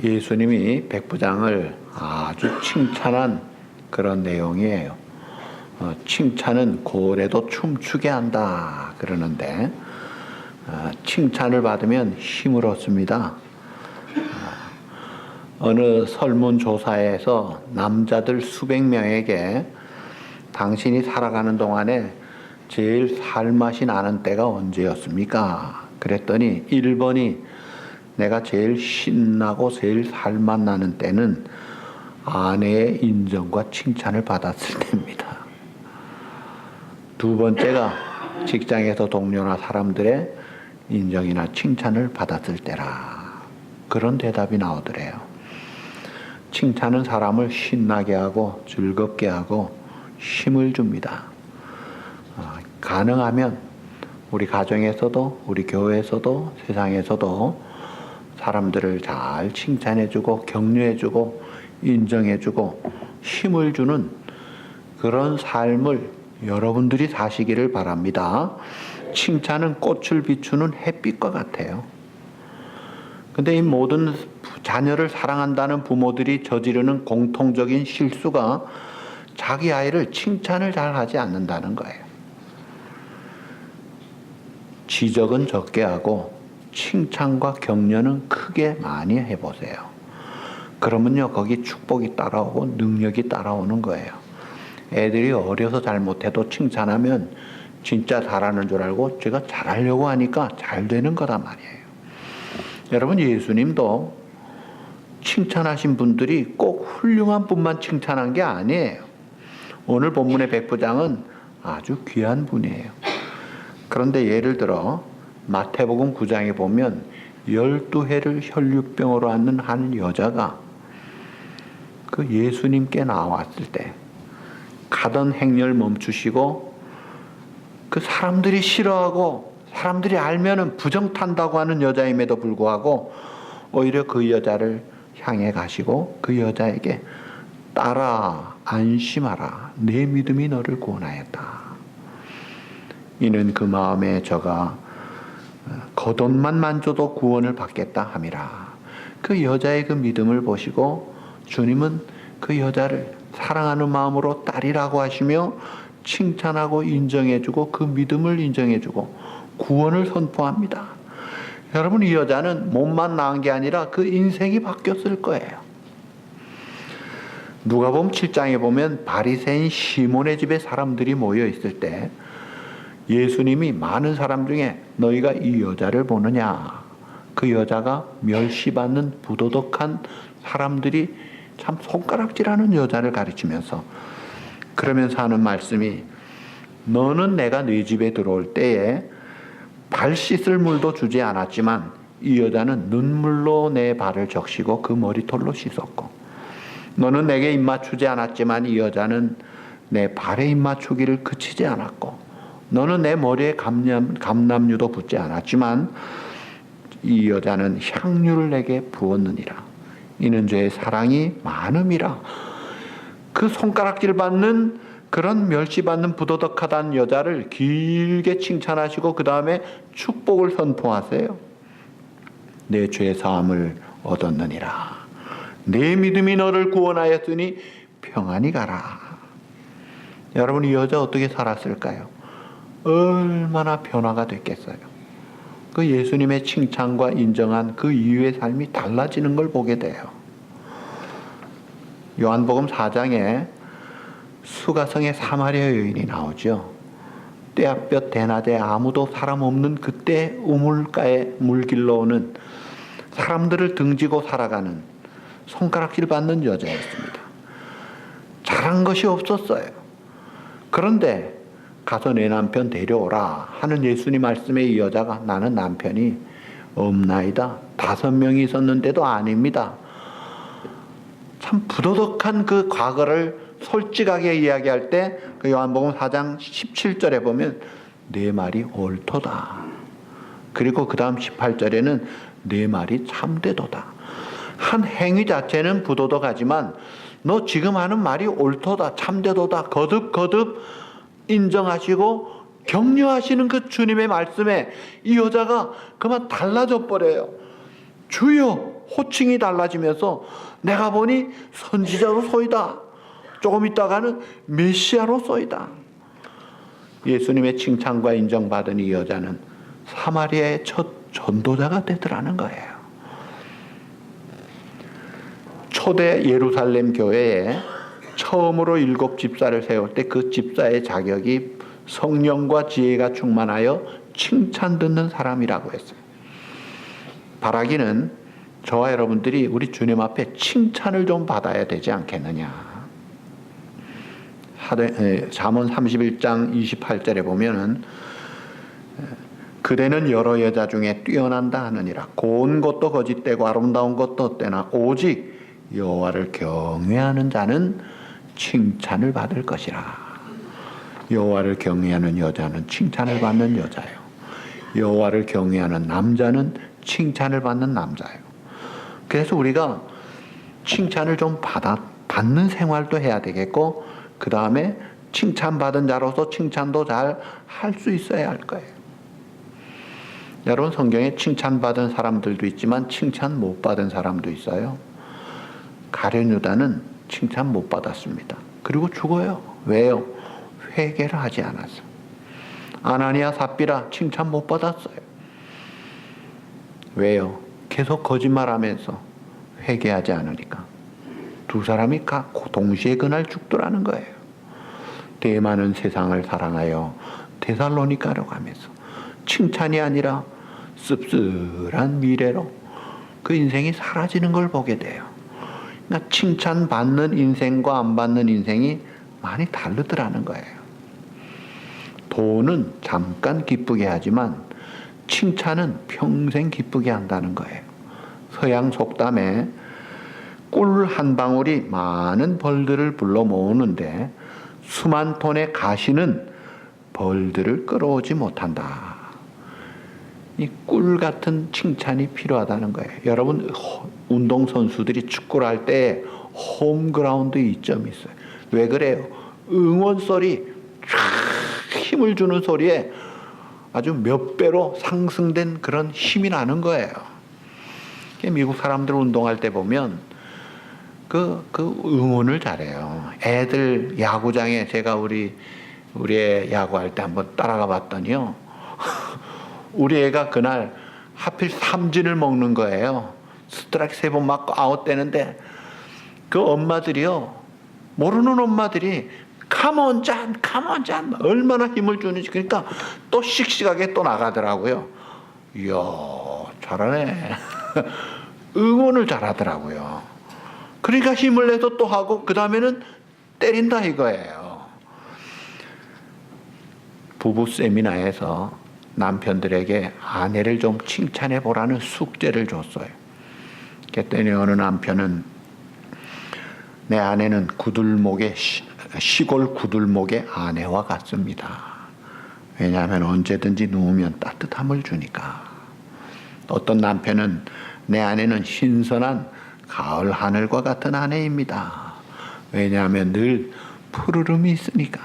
예수님이 백부장을 아주 칭찬한 그런 내용이에요. 칭찬은 고래도 춤추게 한다 그러는데 칭찬을 받으면 힘을 얻습니다. 어느 설문조사에서 남자들 수백 명에게 당신이 살아가는 동안에 제일 살맛이 나는 때가 언제였습니까? 그랬더니 1번이 내가 제일 신나고 제일 살맛 나는 때는 아내의 인정과 칭찬을 받았을 때입니다. 두 번째가 직장에서 동료나 사람들의 인정이나 칭찬을 받았을 때라. 그런 대답이 나오더래요. 칭찬은 사람을 신나게 하고 즐겁게 하고 힘을 줍니다. 가능하면 우리 가정에서도 우리 교회에서도 세상에서도 사람들을 잘 칭찬해주고 격려해주고 인정해주고 힘을 주는 그런 삶을 여러분들이 사시기를 바랍니다. 칭찬은 꽃을 비추는 햇빛과 같아요. 근데 이 모든 자녀를 사랑한다는 부모들이 저지르는 공통적인 실수가 자기 아이를 칭찬을 잘 하지 않는다는 거예요. 지적은 적게 하고 칭찬과 격려는 크게 많이 해보세요. 그러면요, 거기 축복이 따라오고 능력이 따라오는 거예요. 애들이 어려서 잘못해도 칭찬하면 진짜 잘하는 줄 알고 제가 잘하려고 하니까 잘 되는 거란 말이에요. 여러분, 예수님도 칭찬하신 분들이 꼭 훌륭한 분만 칭찬한 게 아니에요. 오늘 본문의 백부장은 아주 귀한 분이에요. 그런데 예를 들어 마태복음 9장에 보면 12해를 혈류병으로 앓는 한 여자가 그 예수님께 나왔을 때 가던 행렬 멈추시고 그 사람들이 싫어하고 사람들이 알면은 부정탄다고 하는 여자임에도 불구하고 오히려 그 여자를 향해 가시고 그 여자에게 따라 안심하라 내 믿음이 너를 구원하였다. 이는 그 마음에 저가 겉옷만 만져도 구원을 받겠다 함이라. 그 여자의 그 믿음을 보시고 주님은 그 여자를 사랑하는 마음으로 딸이라고 하시며 칭찬하고 인정해주고 그 믿음을 인정해주고 구원을 선포합니다. 여러분, 이 여자는 몸만 나은 게 아니라 그 인생이 바뀌었을 거예요. 누가복음 7장에 보면 바리새인 시몬의 집에 사람들이 모여 있을 때 예수님이 많은 사람 중에 너희가 이 여자를 보느냐? 그 여자가 멸시받는 부도덕한 사람들이 참 손가락질하는 여자를 가르치면서 그러면서 하는 말씀이 너는 내가 네 집에 들어올 때에 발 씻을 물도 주지 않았지만 이 여자는 눈물로 내 발을 적시고 그 머리털로 씻었고 너는 내게 입맞추지 않았지만 이 여자는 내 발에 입맞추기를 그치지 않았고 너는 내 머리에 감람유도 붓지 않았지만 이 여자는 향유를 내게 부었느니라. 이는 죄의 사랑이 많음이라. 그 손가락질 받는 그런 멸시받는 부도덕하다는 여자를 길게 칭찬하시고 그 다음에 축복을 선포하세요. 내 죄 사함을 얻었느니라. 내 믿음이 너를 구원하였으니 평안히 가라. 여러분, 이 여자 어떻게 살았을까요? 얼마나 변화가 됐겠어요. 그 예수님의 칭찬과 인정한 그 이후의 삶이 달라지는 걸 보게 돼요. 요한복음 4장에 수가성의 사마리아 여인이 나오죠. 떼약볕 대낮에 아무도 사람 없는 그때 우물가에 물길로 오는 사람들을 등지고 살아가는 손가락질 받는 여자였습니다. 잘한 것이 없었어요. 그런데 가서 내 남편 데려오라 하는 예수님 말씀에 이 여자가 나는 남편이 없나이다. 5명이 있었는데도 아닙니다. 참 부도덕한 그 과거를 솔직하게 이야기할 때 그 요한복음 4장 17절에 보면 내 말이 옳도다. 그리고 그 다음 18절에는 내 말이 참되도다. 한 행위 자체는 부도덕하지만 너 지금 하는 말이 옳도다 참되도다 거듭 인정하시고 격려하시는 그 주님의 말씀에 이 여자가 그만 달라져 버려요. 주여 호칭이 달라지면서 내가 보니 선지자로소이다. 조금 있다가는 메시아로소이다. 예수님의 칭찬과 인정받은 이 여자는 사마리아의 첫 전도자가 되더라는 거예요. 초대 예루살렘 교회에 처음으로 7 집사를 세울 때 그 집사의 자격이 성령과 지혜가 충만하여 칭찬 듣는 사람이라고 했어요. 바라기는 저와 여러분들이 우리 주님 앞에 칭찬을 좀 받아야 되지 않겠느냐. 잠언 31장 28절에 보면은 그대는 여러 여자 중에 뛰어난다 하느니라. 고운 것도 거짓되고 아름다운 것도 헛되나 오직 여호와를 경외하는 자는 칭찬을 받을 것이라. 여호와를 경외하는 여자는 칭찬을 받는 여자예요. 여호와를 경외하는 남자는 칭찬을 받는 남자예요. 그래서 우리가 칭찬을 좀 받는 생활도 해야 되겠고, 그 다음에 칭찬받은 자로서 칭찬도 잘 할 수 있어야 할 거예요. 여러분, 성경에 칭찬받은 사람들도 있지만 칭찬 못 받은 사람도 있어요. 가룟 유다는 칭찬 못 받았습니다. 그리고 죽어요. 왜요? 회개를 하지 않았어요. 아나니아 삽비라 칭찬 못 받았어요. 왜요? 계속 거짓말하면서 회개하지 않으니까. 두 사람이 동시에 그날 죽더라는 거예요. 대만은 세상을 사랑하여 데살로니가로 가면서 칭찬이 아니라 씁쓸한 미래로 그 인생이 사라지는 걸 보게 돼요. 그러니까 칭찬받는 인생과 안 받는 인생이 많이 다르더라는 거예요. 돈은 잠깐 기쁘게 하지만 칭찬은 평생 기쁘게 한다는 거예요. 서양 속담에 꿀 한 방울이 많은 벌들을 불러 모으는데 수만 톤의 가시는 벌들을 끌어오지 못한다. 이 꿀 같은 칭찬이 필요하다는 거예요. 여러분, 운동선수들이 축구를 할 때 홈그라운드 이점이 있어요. 왜 그래요? 응원 소리, 힘을 주는 소리에 아주 몇 배로 상승된 그런 힘이 나는 거예요. 미국 사람들 운동할 때 보면 그 응원을 잘해요. 애들 야구장에 제가 우리 애 야구할 때 한번 따라가 봤더니요. 우리 애가 그날 하필 삼진을 먹는 거예요. 스트라이크 3번 맞고 아웃되는데 그 엄마들이요. 모르는 엄마들이 컴온 잔, 컴온 잔 얼마나 힘을 주는지. 그러니까 또 씩씩하게 또 나가더라고요. 이야, 잘하네. 응원을 잘하더라고요. 그러니까 힘을 내서 또 하고 그 다음에는 때린다 이거예요. 부부 세미나에서 남편들에게 아내를 좀 칭찬해 보라는 숙제를 줬어요. 그랬더니 어느 남편은 내 아내는 시골 구들목의 아내와 같습니다. 왜냐하면 언제든지 누우면 따뜻함을 주니까. 어떤 남편은 내 아내는 신선한 가을 하늘과 같은 아내입니다. 왜냐하면 늘 푸르름이 있으니까.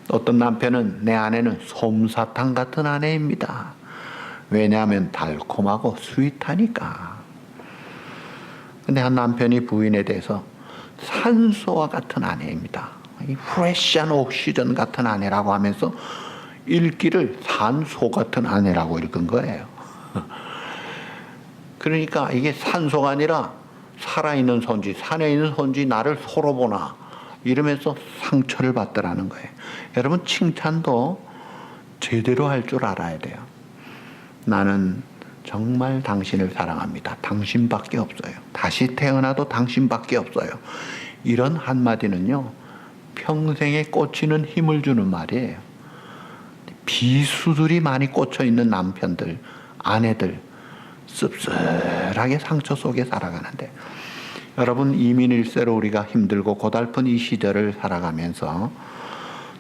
어떤 남편은 내 아내는 솜사탕 같은 아내입니다. 왜냐하면 달콤하고 스윗하니까. 근데 한 남편이 부인에 대해서 산소와 같은 아내입니다. 프레시한 옥시전 같은 아내라고 하면서 읽기를 산소 같은 아내라고 읽은 거예요. 그러니까 이게 산소가 아니라 살아있는 손지, 산에 있는 손지 나를 서로 보나 이러면서 상처를 받더라는 거예요. 여러분, 칭찬도 제대로 할 줄 알아야 돼요. 나는 정말 당신을 사랑합니다. 당신밖에 없어요. 다시 태어나도 당신밖에 없어요. 이런 한마디는요, 평생에 꽂히는 힘을 주는 말이에요. 비수들이 많이 꽂혀 있는 남편들, 아내들, 씁쓸하게 상처 속에 살아가는데, 여러분, 이민 일세로 우리가 힘들고 고달픈 이 시절을 살아가면서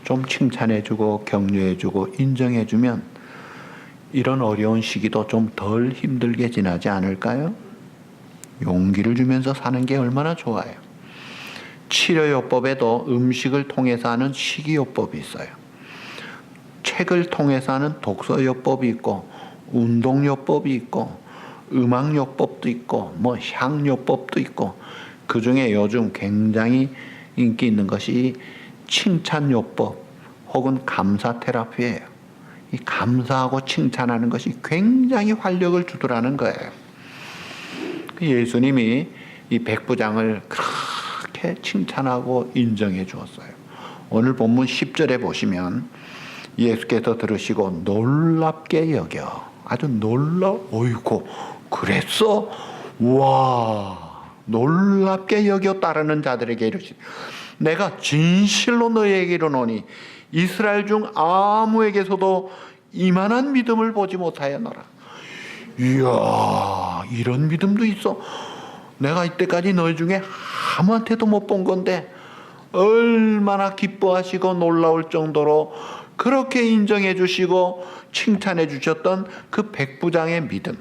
좀 칭찬해주고 격려해주고 인정해주면 이런 어려운 시기도 좀 덜 힘들게 지나지 않을까요? 용기를 주면서 사는 게 얼마나 좋아요. 치료요법에도 음식을 통해서 하는 식이요법이 있어요. 책을 통해서 하는 독서요법이 있고 운동요법이 있고 음악요법도 있고 뭐 향요법도 있고, 그 중에 요즘 굉장히 인기 있는 것이 칭찬요법 혹은 감사 테라피예요. 이 감사하고 칭찬하는 것이 굉장히 활력을 주더라는 거예요. 예수님이 이 백부장을 그렇게 칭찬하고 인정해 주었어요. 오늘 본문 10절에 보시면 예수께서 들으시고 놀랍게 여겨, 아주 어이구 그랬어? 와, 놀랍게 여겨 따르는 자들에게 이르시되 내가 진실로 너희에게 이르노니 이스라엘 중 아무에게서도 이만한 믿음을 보지 못하였노라. 이야, 이런 믿음도 있어. 내가 이때까지 너희 중에 아무한테도 못 본 건데 얼마나 기뻐하시고 놀라울 정도로 그렇게 인정해 주시고 칭찬해 주셨던 그 백부장의 믿음,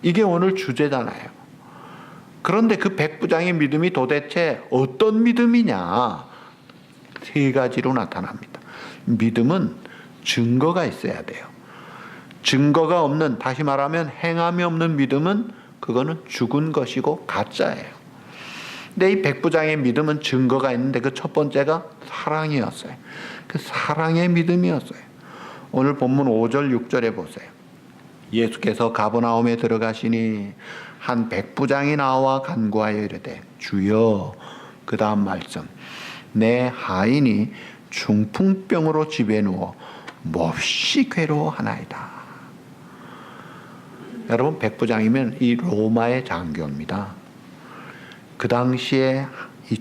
이게 오늘 주제잖아요. 그런데 그 백부장의 믿음이 도대체 어떤 믿음이냐? 세 가지로 나타납니다. 믿음은 증거가 있어야 돼요. 증거가 없는, 다시 말하면 행함이 없는 믿음은 그거는 죽은 것이고 가짜예요. 근데 이 백부장의 믿음은 증거가 있는데 그 첫 번째가 사랑이었어요. 그 사랑의 믿음이었어요. 오늘 본문 5절 6절에 보세요. 예수께서 가버나움에 들어가시니 한 백부장이 나와 간구하여 이르되 주여, 그 다음 말씀, 내 하인이 중풍병으로 집에 누워 몹시 괴로워하나이다. 여러분, 백부장이면 이 로마의 장교입니다. 그 당시에 이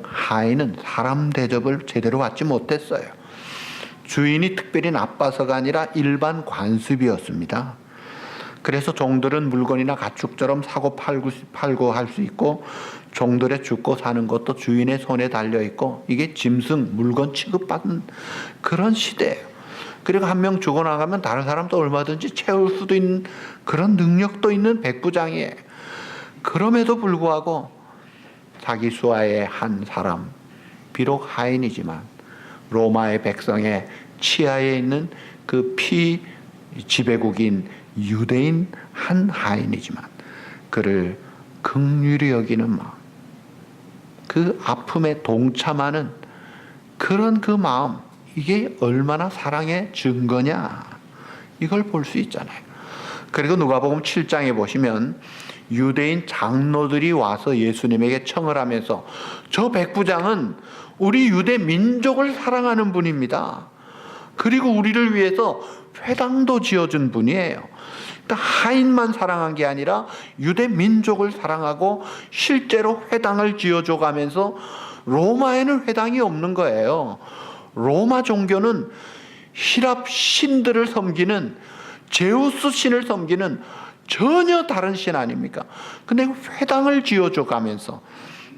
하인은 사람 대접을 제대로 받지 못했어요. 주인이 특별히 나빠서가 아니라 일반 관습이었습니다. 그래서 종들은 물건이나 가축처럼 사고 팔고 할 수 있고, 종들의 죽고 사는 것도 주인의 손에 달려있고, 이게 짐승, 물건 취급받는 그런 시대예요. 그리고 한 명 죽어나가면 다른 사람도 얼마든지 채울 수도 있는 그런 능력도 있는 백부장이에요. 그럼에도 불구하고 자기 수하의 한 사람, 비록 하인이지만 로마의 백성의 치하에 있는 그 지배국인 유대인 한 하인이지만 그를 긍휼히 여기는 마음, 그 아픔에 동참하는 그런 그 마음, 이게 얼마나 사랑의 증거냐, 이걸 볼 수 있잖아요. 그리고 누가복음 7장에 보시면 유대인 장로들이 와서 예수님에게 청을 하면서 저 백부장은 우리 유대 민족을 사랑하는 분입니다. 그리고 우리를 위해서 회당도 지어준 분이에요. 그러니까 하인만 사랑한 게 아니라 유대 민족을 사랑하고 실제로 회당을 지어줘 가면서, 로마에는 회당이 없는 거예요. 로마 종교는 히랍 신들을 섬기는, 제우스 신을 섬기는 전혀 다른 신 아닙니까? 근데 회당을 지어줘 가면서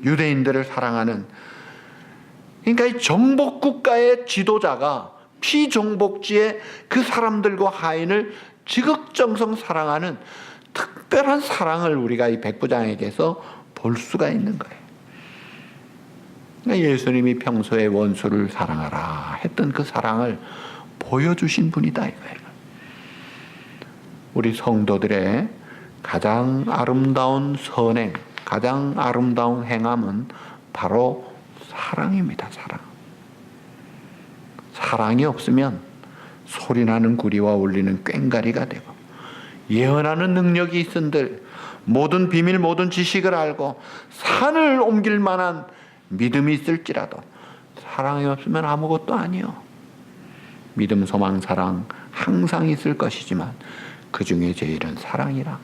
유대인들을 사랑하는, 그러니까 이 정복 국가의 지도자가 피정복지의 그 사람들과 하인을 지극정성 사랑하는 특별한 사랑을 우리가 이 백부장에게서 볼 수가 있는 거예요. 그러니까 예수님이 평소에 원수를 사랑하라 했던 그 사랑을 보여주신 분이다 이거예요. 우리 성도들의 가장 아름다운 선행, 가장 아름다운 행함은 바로 사랑입니다. 사랑이 없으면 소리나는 구리와 울리는 꽹가리가 되고, 예언하는 능력이 있은들, 모든 비밀 모든 지식을 알고 산을 옮길 만한 믿음이 있을지라도 사랑이 없으면 아무것도 아니요. 믿음, 소망, 사랑 항상 있을 것이지만 그 중에 제일은 사랑이라.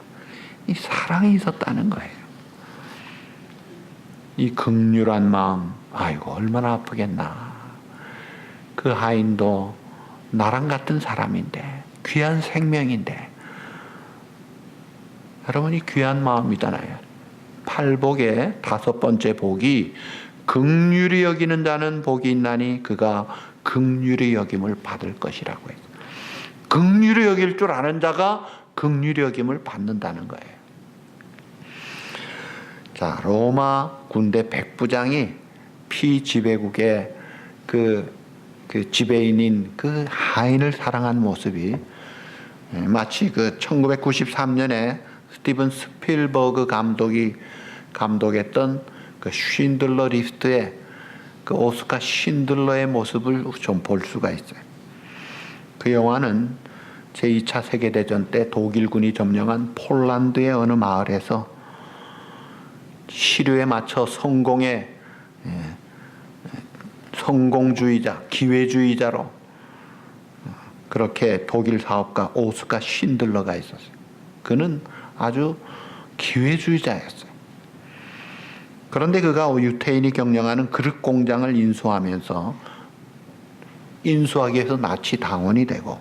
이 사랑이 있었다는 거예요. 이 긍휼한 마음, 아이고 얼마나 아프겠나. 그 하인도 나랑 같은 사람인데, 귀한 생명인데, 여러분 이 귀한 마음이잖아요. 팔복의 5번째 복이 긍휼히 여기는 자는 복이 있나니 그가 긍휼히 여김을 받을 것이라고 해요. 긍휼히 여길 줄 아는 자가 긍휼히 여김을 받는다는 거예요. 자, 로마 군대 백부장이 피지배국의 그 지배인인 그 하인을 사랑한 모습이 마치 그 1993년에 스티븐 스필버그 감독이 감독했던 그 쉰들러 리스트의 그 오스카 쉰들러의 모습을 좀 볼 수가 있어요. 그 영화는 제2차 세계대전 때 독일군이 점령한 폴란드의 어느 마을에서 시류에 맞춰 성공주의자, 기회주의자로 그렇게 독일 사업가 오스카 쉰들러가 있었어요. 그는 아주 기회주의자였어요. 그런데 그가 유태인이 경영하는 그릇 공장을 인수하기 위해서 나치 당원이 되고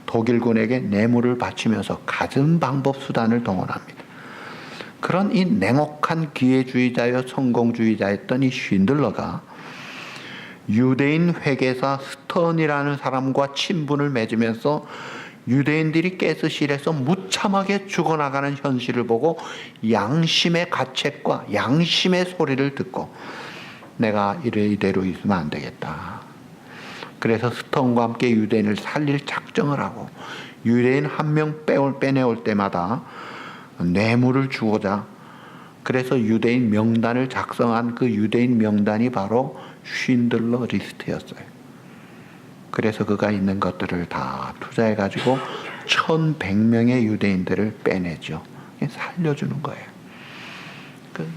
독일군에게 뇌물을 바치면서 갖은 방법 수단을 동원합니다. 그런 이 냉혹한 기회주의자여 성공주의자였던 이 쉰들러가 유대인 회계사 스턴이라는 사람과 친분을 맺으면서 유대인들이 가스실에서 무참하게 죽어나가는 현실을 보고 양심의 가책과 양심의 소리를 듣고 내가 이대로 있으면 안 되겠다. 그래서 스턴과 함께 유대인을 살릴 작정을 하고 유대인 한 명 빼내올 때마다 뇌물을 주고자 그래서 유대인 명단을 작성한 그 유대인 명단이 바로 쉰들러 리스트였어요. 그래서 그가 있는 것들을 다 투자해가지고 1100명의 유대인들을 빼내죠. 살려주는 거예요.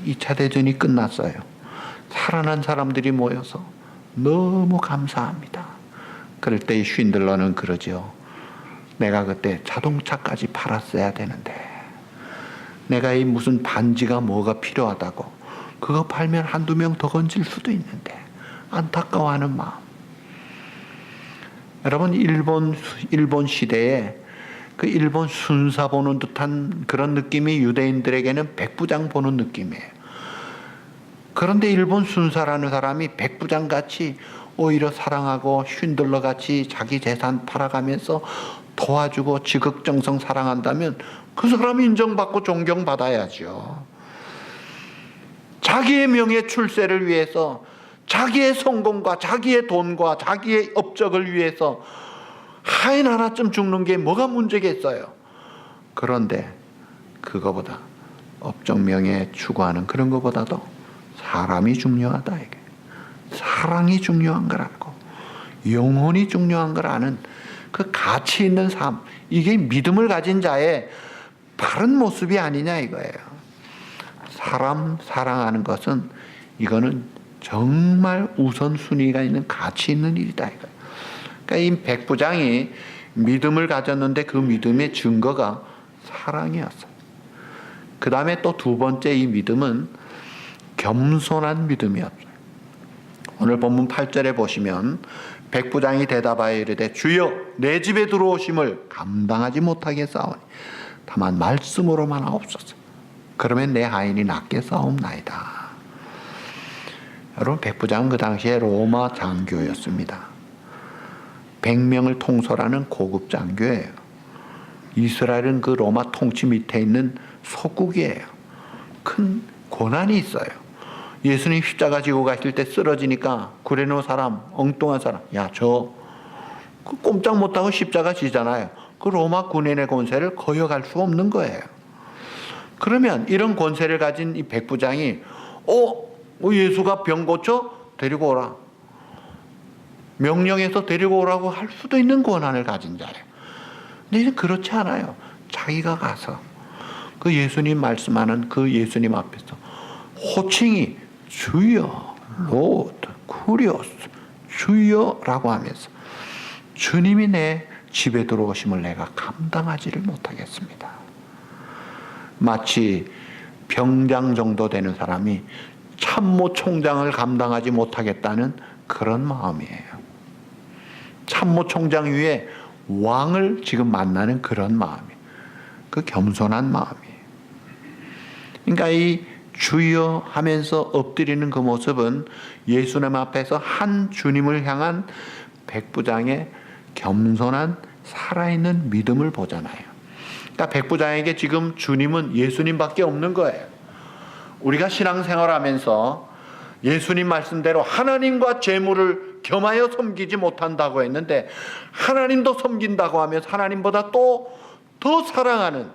2차 대전이 끝났어요. 살아난 사람들이 모여서 너무 감사합니다. 그럴 때 쉰들러는 그러죠. 내가 그때 자동차까지 팔았어야 되는데 내가 이 무슨 반지가 뭐가 필요하다고 그거 팔면 한두 명 더 건질 수도 있는데 안타까워하는 마음. 여러분 일본 시대에 그 일본 순사 보는 듯한 그런 느낌이 유대인들에게는 백부장 보는 느낌이에요. 그런데 일본 순사라는 사람이 백부장같이 오히려 사랑하고 쉰들러같이 자기 재산 팔아가면서 도와주고 지극정성 사랑한다면 그 사람이 인정받고 존경받아야죠. 자기의 명예 출세를 위해서 자기의 성공과 자기의 돈과 자기의 업적을 위해서 하인 하나쯤 죽는 게 뭐가 문제겠어요. 그런데 그거보다 업적 명예 추구하는 그런 것보다도 사람이 중요하다. 이게 사랑이 중요한 걸 알고 영혼이 중요한 걸 아는 그 가치 있는 삶, 이게 믿음을 가진 자의 바른 모습이 아니냐 이거예요. 사람 사랑하는 것은 이거는 정말 우선순위가 있는 가치 있는 일이다 이거예요. 그러니까 이 백부장이 믿음을 가졌는데 그 믿음의 증거가 사랑이었어요. 그 다음에 또 두 번째 이 믿음은 겸손한 믿음이었어요. 오늘 본문 8절에 보시면 백부장이 대답하여 이르되 주여 내 집에 들어오심을 감당하지 못하겠사오니 다만 말씀으로만 하옵소서. 그러면 내 하인이 낫게 싸움나이다. 여러분 백부장은 그 당시에 로마 장교였습니다. 100명을 통솔하는 고급 장교예요. 이스라엘은 그 로마 통치 밑에 있는 속국이에요. 큰 고난이 있어요. 예수님 십자가 지고 가실 때 쓰러지니까 구레네 사람, 엉뚱한 사람, 야, 저 꼼짝 못하고 십자가 지잖아요. 그 로마 군인의 권세를 거역할 수 없는 거예요. 그러면 이런 권세를 가진 이 백부장이 예수가 병 고쳐? 데리고 오라. 명령해서 데리고 오라고 할 수도 있는 권한을 가진 자예요. 근데 이제 그렇지 않아요. 자기가 가서 그 예수님 말씀하는 그 예수님 앞에서 호칭이 주여, 로드, 쿠리오스, 주여라고 하면서 주님이 내 집에 들어오심을 내가 감당하지를 못하겠습니다. 마치 병장 정도 되는 사람이 참모총장을 감당하지 못하겠다는 그런 마음이에요. 참모총장 위에 왕을 지금 만나는 그런 마음이에요. 그 겸손한 마음이에요. 그러니까 이 주여 하면서 엎드리는 그 모습은 예수님 앞에서 한 주님을 향한 백부장의 겸손한 살아있는 믿음을 보잖아요. 그러니까 백부장에게 지금 주님은 예수님밖에 없는 거예요. 우리가 신앙생활하면서 예수님 말씀대로 하나님과 재물을 겸하여 섬기지 못한다고 했는데 하나님도 섬긴다고 하면서 하나님보다 또 더 사랑하는,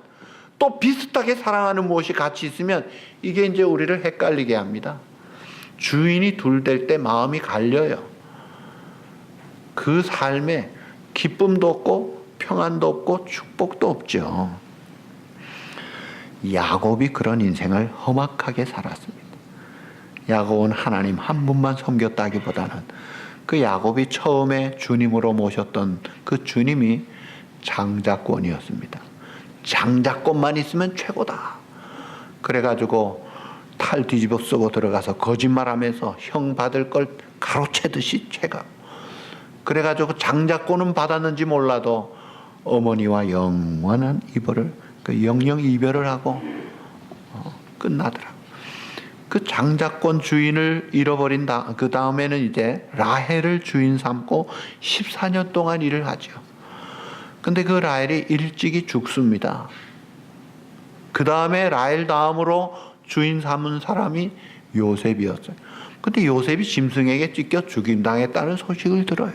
또 비슷하게 사랑하는 무엇이 같이 있으면 이게 이제 우리를 헷갈리게 합니다. 주인이 둘 될 때 마음이 갈려요. 그 삶에 기쁨도 없고 평안도 없고 축복도 없죠. 야곱이 그런 인생을 험악하게 살았습니다. 야곱은 하나님 한 분만 섬겼다기보다는 그 야곱이 처음에 주님으로 모셨던 그 주님이 장자권이었습니다. 장자권만 있으면 최고다. 그래가지고 탈 뒤집어 쓰고 들어가서 거짓말하면서 형 받을 걸 가로채듯이 채가. 그래가지고 장자권은 받았는지 몰라도 어머니와 영원한 이별을, 그 영영 이별을 하고 끝나더라. 그 장자권 주인을 잃어버린 그 다음에는 이제 라헬을 주인 삼고 14년 동안 일을 하죠. 근데 그 라헬이 일찍이 죽습니다. 그 다음에 라헬 다음으로 주인 삼은 사람이 요셉이었어요. 근데 요셉이 짐승에게 찢겨 죽임당했다는 소식을 들어요.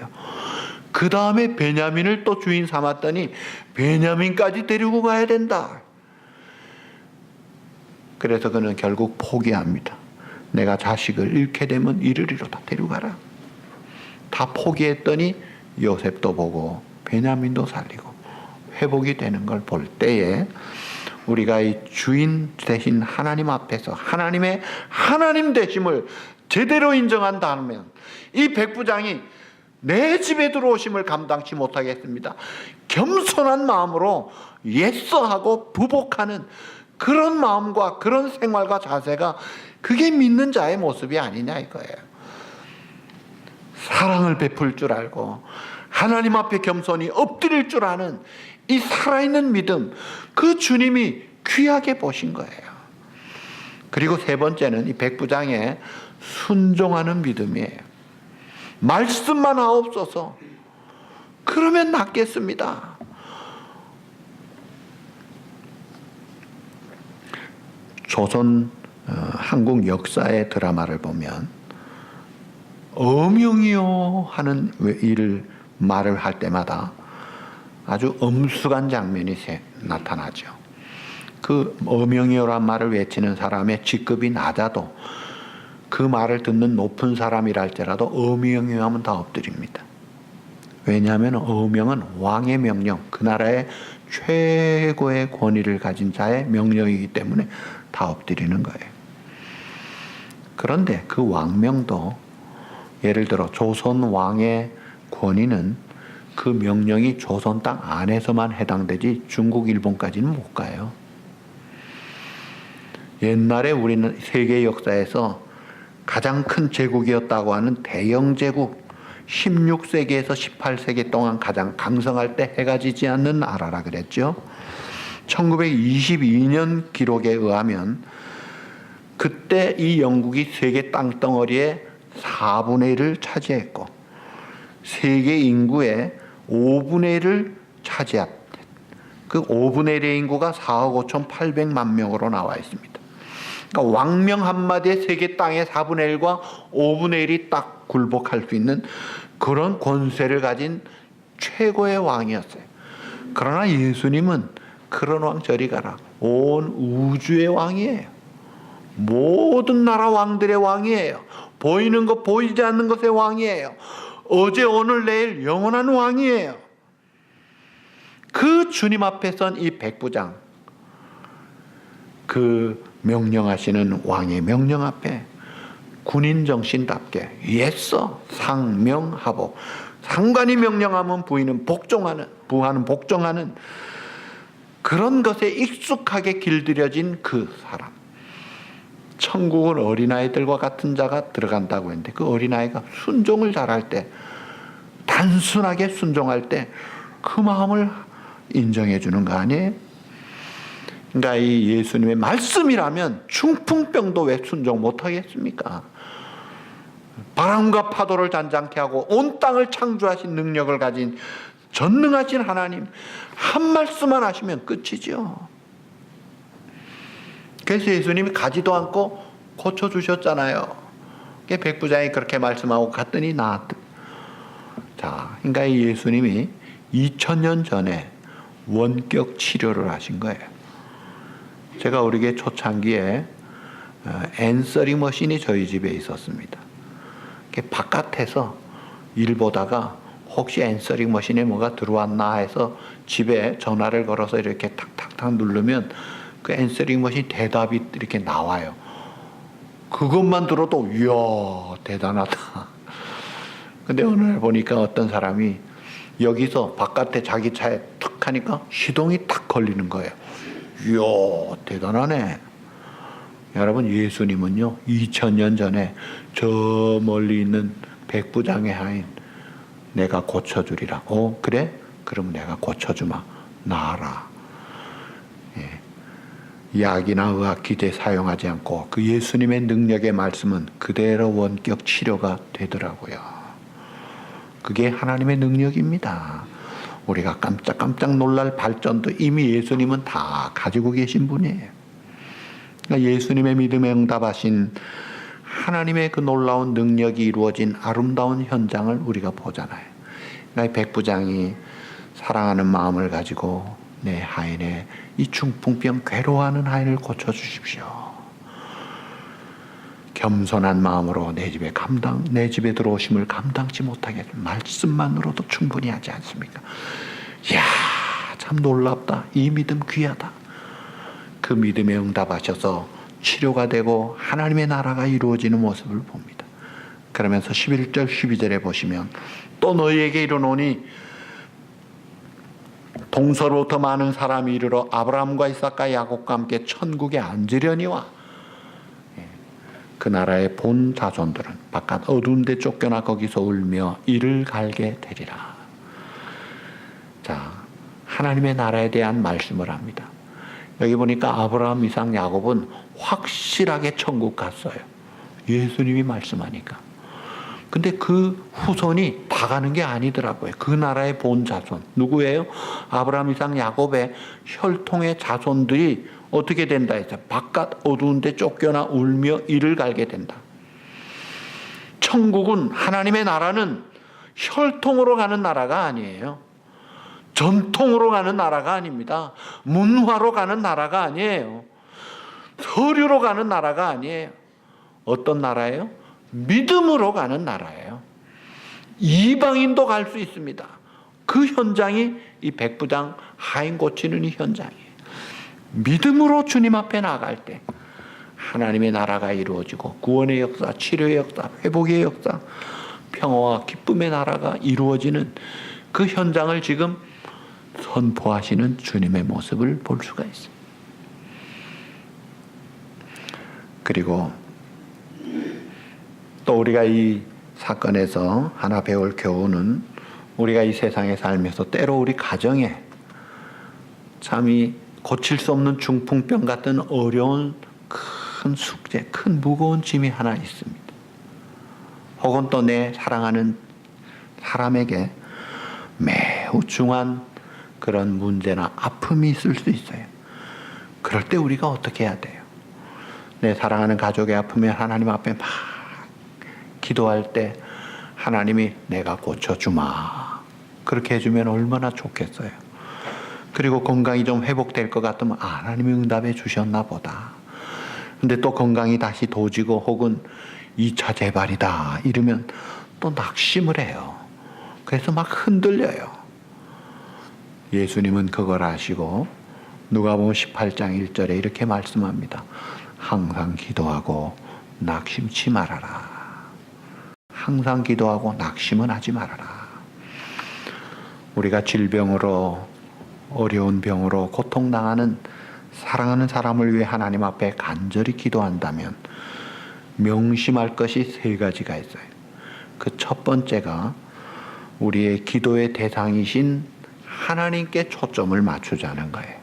그 다음에 베냐민을 또 주인 삼았더니 베냐민까지 데리고 가야 된다. 그래서 그는 결국 포기합니다. 내가 자식을 잃게 되면 이르리로다. 데려가라. 다 포기했더니 요셉도 보고 베냐민도 살리고 회복이 되는 걸 볼 때에 우리가 이 주인 되신 하나님 앞에서 하나님의 하나님 되심을 제대로 인정한다면 이 백부장이 내 집에 들어오심을 감당치 못하겠습니다. 겸손한 마음으로 예서하고 부복하는 그런 마음과 그런 생활과 자세가 그게 믿는 자의 모습이 아니냐 이거예요. 사랑을 베풀 줄 알고 하나님 앞에 겸손히 엎드릴 줄 아는 이 살아있는 믿음, 그 주님이 귀하게 보신 거예요. 그리고 세 번째는 이 백부장의 순종하는 믿음이에요. 말씀만 하옵소서. 그러면 낫겠습니다. 조선 한국 역사의 드라마를 보면 어명이요 하는 말을 할 때마다 아주 엄숙한 장면이 나타나죠. 그 어명이요란 말을 외치는 사람의 직급이 낮아도 그 말을 듣는 높은 사람이라 할지라도 어명이요 하면 다 엎드립니다. 왜냐하면 어명은 왕의 명령, 그 나라의 최고의 권위를 가진 자의 명령이기 때문에 다 엎드리는 거예요. 그런데 그 왕명도 예를 들어 조선 왕의 권위는 그 명령이 조선 땅 안에서만 해당되지 중국, 일본까지는 못 가요. 옛날에 우리는 세계 역사에서 가장 큰 제국이었다고 하는 대영 제국, 16세기에서 18세기 동안 가장 강성할 때 해가 지지 않는 나라라 그랬죠. 1922년 기록에 의하면 그때 이 영국이 세계 땅덩어리의 4분의 1을 차지했고 세계 인구의 5분의 1을 차지한 그 5분의 1의 인구가 4억 5,800만 명으로 나와 있습니다. 그러니까 왕명 한마디에 세계 땅의 4분의 1과 5분의 1이 딱 굴복할 수 있는 그런 권세를 가진 최고의 왕이었어요. 그러나 예수님은 그런 왕 저리 가라. 온 우주의 왕이에요. 모든 나라 왕들의 왕이에요. 보이는 것 보이지 않는 것의 왕이에요. 어제 오늘 내일 영원한 왕이에요. 그 주님 앞에 선 이 백부장, 그 명령하시는 왕의 명령 앞에 군인 정신답게 예서 상명하복, 상관이 명령하면 부하는 복종하는 그런 것에 익숙하게 길들여진 그 사람. 천국은 어린아이들과 같은 자가 들어간다고 했는데 그 어린아이가 순종을 잘할 때, 단순하게 순종할 때 그 마음을 인정해 주는 거 아니에요? 그러니까 이 예수님의 말씀이라면 중풍병도 왜 순종 못하겠습니까? 바람과 파도를 잔잔케 하고 온 땅을 창조하신 능력을 가진 전능하신 하나님 한 말씀만 하시면 끝이죠. 그래서 예수님이 가지도 않고 고쳐주셨잖아요. 백부장이 그렇게 말씀하고 갔더니 나았다. 자, 그러니까 이 예수님이 2000년 전에 원격 치료를 하신 거예요. 제가 우리 게 초창기에 앤서링 머신이 저희 집에 있었습니다. 바깥에서 일 보다가 혹시 앤서링 머신에 뭐가 들어왔나 해서 집에 전화를 걸어서 이렇게 탁탁탁 누르면 그 앤서링 머신 대답이 이렇게 나와요. 그것만 들어도 이야 대단하다. 근데 어느 날 보니까 어떤 사람이 여기서 바깥에 자기 차에 탁 하니까 시동이 탁 걸리는 거예요. 이야 대단하네. 여러분, 예수님은요 2000년 전에 저 멀리 있는 백부장의 하인 내가 고쳐주리라. 그래? 그럼 내가 고쳐주마. 나아라. 예. 약이나 의학 기제 사용하지 않고 그 예수님의 능력의 말씀은 그대로 원격 치료가 되더라고요. 그게 하나님의 능력입니다. 우리가 깜짝깜짝 놀랄 발전도 이미 예수님은 다 가지고 계신 분이에요. 그러니까 예수님의 믿음에 응답하신 하나님의 그 놀라운 능력이 이루어진 아름다운 현장을 우리가 보잖아요. 그러니까 백부장이 사랑하는 마음을 가지고 내 하인의 이 중풍병 괴로워하는 하인을 고쳐주십시오. 겸손한 마음으로 내 집에 들어오심을 감당치 못하게 말씀만으로도 충분히 하지 않습니까? 이야, 참 놀랍다. 이 믿음 귀하다. 그 믿음에 응답하셔서 치료가 되고 하나님의 나라가 이루어지는 모습을 봅니다. 그러면서 11절 12절에 보시면 또 너희에게 이르노니 동서로부터 많은 사람이 이르러 아브라함과 이삭과 야곱과 함께 천국에 앉으려니와 그 나라의 본 자손들은 바깥 어두운 데 쫓겨나 거기서 울며 이를 갈게 되리라. 자, 하나님의 나라에 대한 말씀을 합니다. 여기 보니까 아브라함, 이삭, 야곱은 확실하게 천국 갔어요. 예수님이 말씀하니까. 근데 그 후손이 다 가는 게 아니더라고요. 그 나라의 본 자손. 누구예요? 아브라함, 이삭, 야곱의 혈통의 자손들이 어떻게 된다 했어요? 바깥 어두운 데 쫓겨나 울며 이를 갈게 된다. 천국은, 하나님의 나라는 혈통으로 가는 나라가 아니에요. 전통으로 가는 나라가 아닙니다. 문화로 가는 나라가 아니에요. 서류로 가는 나라가 아니에요. 어떤 나라예요? 믿음으로 가는 나라예요. 이방인도 갈 수 있습니다. 그 현장이 이 백부장 하인 고치는 이 현장이에요. 믿음으로 주님 앞에 나갈 때 하나님의 나라가 이루어지고 구원의 역사, 치료의 역사, 회복의 역사, 평화와 기쁨의 나라가 이루어지는 그 현장을 지금 선포하시는 주님의 모습을 볼 수가 있습니다. 그리고 또 우리가 이 사건에서 하나 배울 교훈은 우리가 이 세상에 살면서 때로 우리 가정에 참 이 고칠 수 없는 중풍병 같은 어려운 큰 숙제, 큰 무거운 짐이 하나 있습니다. 혹은 또 내 사랑하는 사람에게 매우 중한 그런 문제나 아픔이 있을 수 있어요. 그럴 때 우리가 어떻게 해야 돼요? 내 사랑하는 가족의 아픔에 하나님 앞에 막 기도할 때 하나님이 내가 고쳐주마. 그렇게 해주면 얼마나 좋겠어요. 그리고 건강이 좀 회복될 것 같으면 하나님이 응답해 주셨나 보다. 근데 또 건강이 다시 도지고 혹은 2차 재발이다 이러면 또 낙심을 해요. 그래서 막 흔들려요. 예수님은 그걸 아시고 누가복음 18장 1절에 이렇게 말씀합니다. 항상 기도하고 낙심치 말아라. 항상 기도하고 낙심은 하지 말아라. 우리가 질병으로 어려운 병으로 고통당하는 사랑하는 사람을 위해 하나님 앞에 간절히 기도한다면 명심할 것이 3가지가 있어요. 그 첫 번째가 우리의 기도의 대상이신 하나님께 초점을 맞추자는 거예요.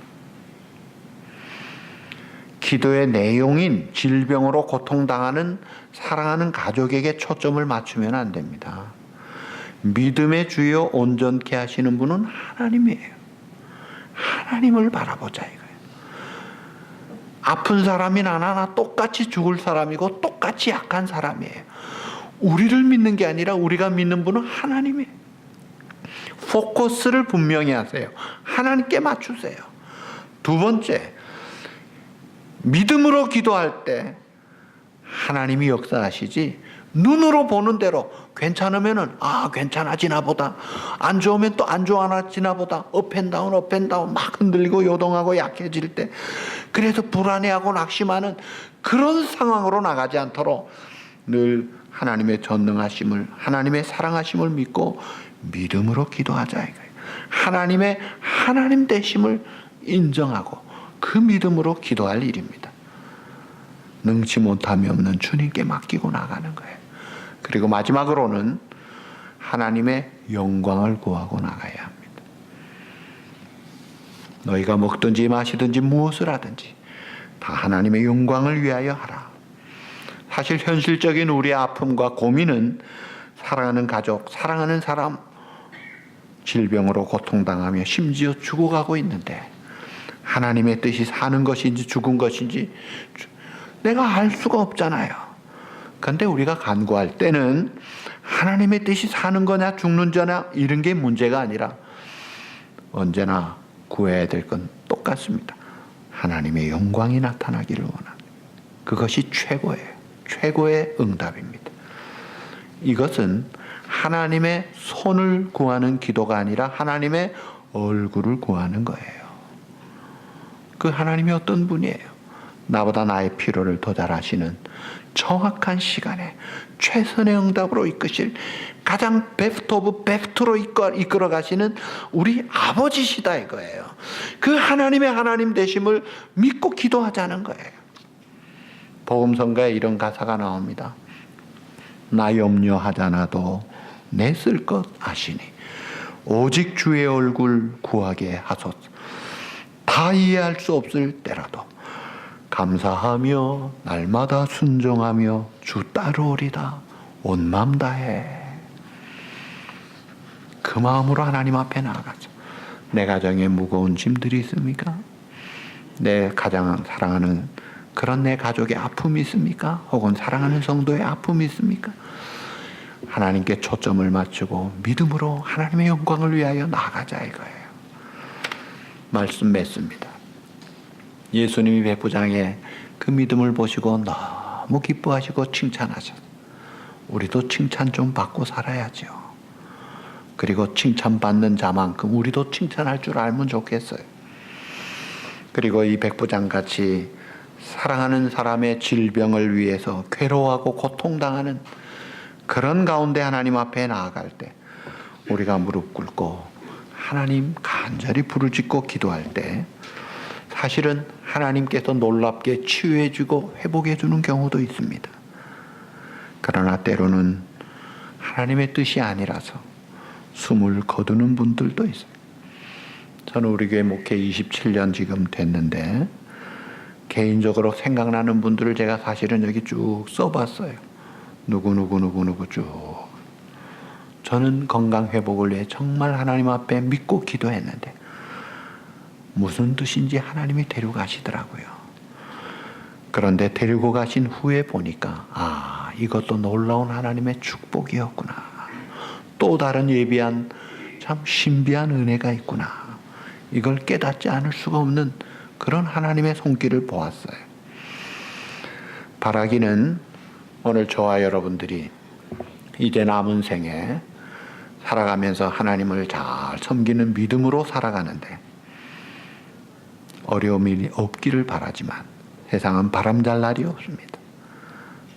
기도의 내용인 질병으로 고통당하는 사랑하는 가족에게 초점을 맞추면 안 됩니다. 믿음의 주요 온전케 하시는 분은 하나님이에요. 하나님을 바라보자 이거예요. 아픈 사람이나 나나 똑같이 죽을 사람이고 똑같이 약한 사람이에요. 우리를 믿는 게 아니라 우리가 믿는 분은 하나님이에요. 포커스를 분명히 하세요. 하나님께 맞추세요. 두 번째, 믿음으로 기도할 때 하나님이 역사하시지, 눈으로 보는 대로 괜찮으면은 괜찮아지나 보다, 안 좋으면 또 안 좋아지나 보다, 업앤다운 막 흔들리고 요동하고 약해질 때, 그래서 불안해하고 낙심하는 그런 상황으로 나가지 않도록 늘 하나님의 전능하심을, 하나님의 사랑하심을 믿고 믿음으로 기도하자 이거예요. 하나님의 하나님 되심을 인정하고 그 믿음으로 기도할 일입니다. 능치 못함이 없는 주님께 맡기고 나가는 거예요. 그리고 마지막으로는 하나님의 영광을 구하고 나가야 합니다. 너희가 먹든지 마시든지 무엇을 하든지 다 하나님의 영광을 위하여 하라. 사실 현실적인 우리의 아픔과 고민은 사랑하는 가족, 사랑하는 사람 질병으로 고통당하며 심지어 죽어가고 있는데, 하나님의 뜻이 사는 것인지 죽은 것인지 내가 알 수가 없잖아요. 그런데 우리가 간구할 때는 하나님의 뜻이 사는 거냐 죽는 거냐 이런 게 문제가 아니라 언제나 구해야 될 건 똑같습니다. 하나님의 영광이 나타나기를 원합니다. 그것이 최고의 응답입니다. 이것은 하나님의 손을 구하는 기도가 아니라 하나님의 얼굴을 구하는 거예요. 그 하나님이 어떤 분이에요? 나보다 나의 필요를 더 잘 아시는, 정확한 시간에 최선의 응답으로 이끄실, 가장 베스트 오브 베스트로 이끌어 가시는 우리 아버지시다 이거예요. 그 하나님의 하나님 되심을 믿고 기도하자는 거예요. 복음성가에 이런 가사가 나옵니다. 나 염려하잖아도 내 쓸 것 아시니 오직 주의 얼굴 구하게 하소서. 다 이해할 수 없을 때라도 감사하며 날마다 순종하며 주 따르오리다 온 마음 다해. 그 마음으로 하나님 앞에 나아가죠. 내 가정에 무거운 짐들이 있습니까? 내 가장 사랑하는 그런 내 가족의 아픔이 있습니까? 혹은 사랑하는 성도의 아픔이 있습니까? 하나님께 초점을 맞추고 믿음으로 하나님의 영광을 위하여 나아가자 이거예요. 말씀 맺습니다. 예수님이 백부장의 그 믿음을 보시고 너무 기뻐하시고 칭찬하셨어요. 우리도 칭찬 좀 받고 살아야죠. 그리고 칭찬받는 자만큼 우리도 칭찬할 줄 알면 좋겠어요. 그리고 이 백부장같이 사랑하는 사람의 질병을 위해서 괴로워하고 고통당하는 그런 가운데 하나님 앞에 나아갈 때 우리가 무릎 꿇고 하나님 간절히 부르짖고 기도할 때 사실은 하나님께서 놀랍게 치유해주고 회복해주는 경우도 있습니다. 그러나 때로는 하나님의 뜻이 아니라서 숨을 거두는 분들도 있어요. 저는 우리 교회 목회 27년 지금 됐는데 개인적으로 생각나는 분들을 제가 사실은 여기 쭉 써봤어요. 누구 쭉. 저는 건강 회복을 위해 정말 하나님 앞에 믿고 기도했는데 무슨 뜻인지 하나님이 데려가시더라고요. 그런데 데리고 가신 후에 보니까 이것도 놀라운 하나님의 축복이었구나. 또 다른 예비한 참 신비한 은혜가 있구나. 이걸 깨닫지 않을 수가 없는 그런 하나님의 손길을 보았어요. 바라기는 오늘 저와 여러분들이 이제 남은 생에 살아가면서 하나님을 잘 섬기는 믿음으로 살아가는데 어려움이 없기를 바라지만 세상은 바람잘 날이 없습니다.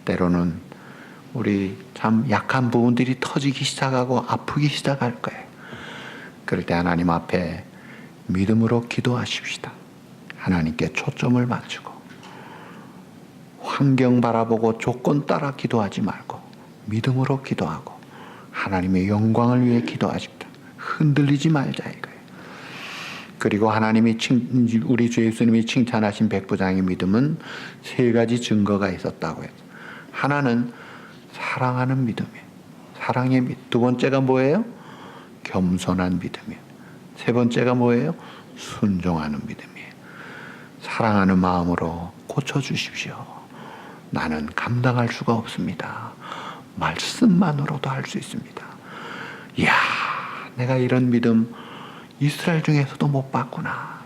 때로는 우리 참 약한 부분들이 터지기 시작하고 아프기 시작할 거예요. 그럴 때 하나님 앞에 믿음으로 기도하십시다. 하나님께 초점을 맞추고 환경 바라보고 조건 따라 기도하지 말고 믿음으로 기도하고 하나님의 영광을 위해 기도하십시다. 흔들리지 말자 이거예요. 그리고 하나님이 우리 주 예수님이 칭찬하신 백부장의 믿음은 세 가지 증거가 있었다고 해요. 하나는 사랑하는 믿음이에요. 사랑의 믿음. 두 번째가 뭐예요? 겸손한 믿음이에요. 세 번째가 뭐예요? 순종하는 믿음이에요. 사랑하는 마음으로 고쳐주십시오. 나는 감당할 수가 없습니다. 말씀만으로도 할 수 있습니다. 이야, 내가 이런 믿음 이스라엘 중에서도 못 봤구나.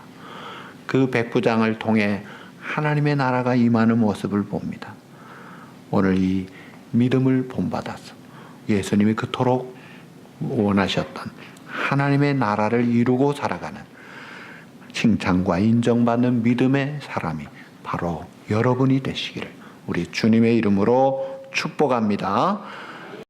그 백부장을 통해 하나님의 나라가 임하는 모습을 봅니다. 오늘 이 믿음을 본받아서 예수님이 그토록 원하셨던 하나님의 나라를 이루고 살아가는 칭찬과 인정받는 믿음의 사람이 바로 여러분이 되시기를 우리 주님의 이름으로 축복합니다.